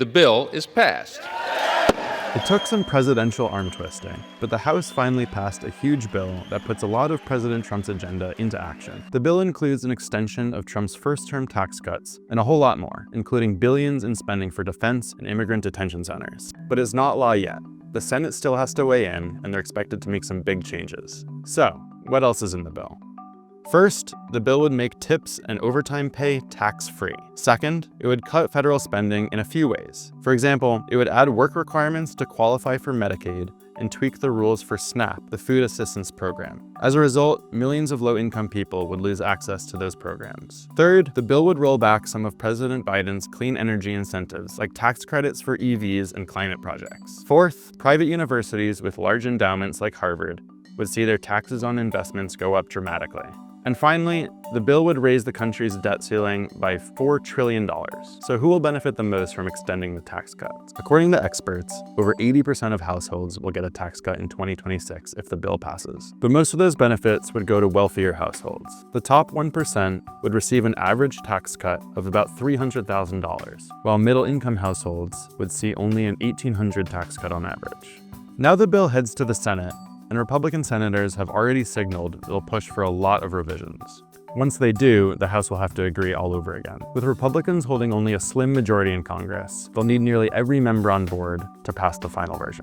The bill is passed. It took some presidential arm twisting, but the House finally passed a huge bill that puts a lot of President Trump's agenda into action. The bill includes an extension of Trump's first-term tax cuts and a whole lot more, including billions in spending for defense and immigrant detention centers. But it's not law yet. The Senate still has to weigh in, and they're expected to make some big changes. So, what else is in the bill? First, the bill would make tips and overtime pay tax-free. Second, it would cut federal spending in a few ways. For example, it would add work requirements to qualify for Medicaid and tweak the rules for SNAP, the food assistance program. As a result, millions of low-income people would lose access to those programs. Third, the bill would roll back some of President Biden's clean energy incentives, like tax credits for EVs and climate projects. Fourth, private universities with large endowments like Harvard would see their taxes on investments go up dramatically. And finally, the bill would raise the country's debt ceiling by $4 trillion. So who will benefit the most from extending the tax cuts? According to experts, over 80% of households will get a tax cut in 2026 if the bill passes. But most of those benefits would go to wealthier households. The top 1% would receive an average tax cut of about $300,000, while middle-income households would see only an $1,800 tax cut on average. Now the bill heads to the Senate, and Republican senators have already signaled they'll push for a lot of revisions. Once they do, the House will have to agree all over again. With Republicans holding only a slim majority in Congress, they'll need nearly every member on board to pass the final version.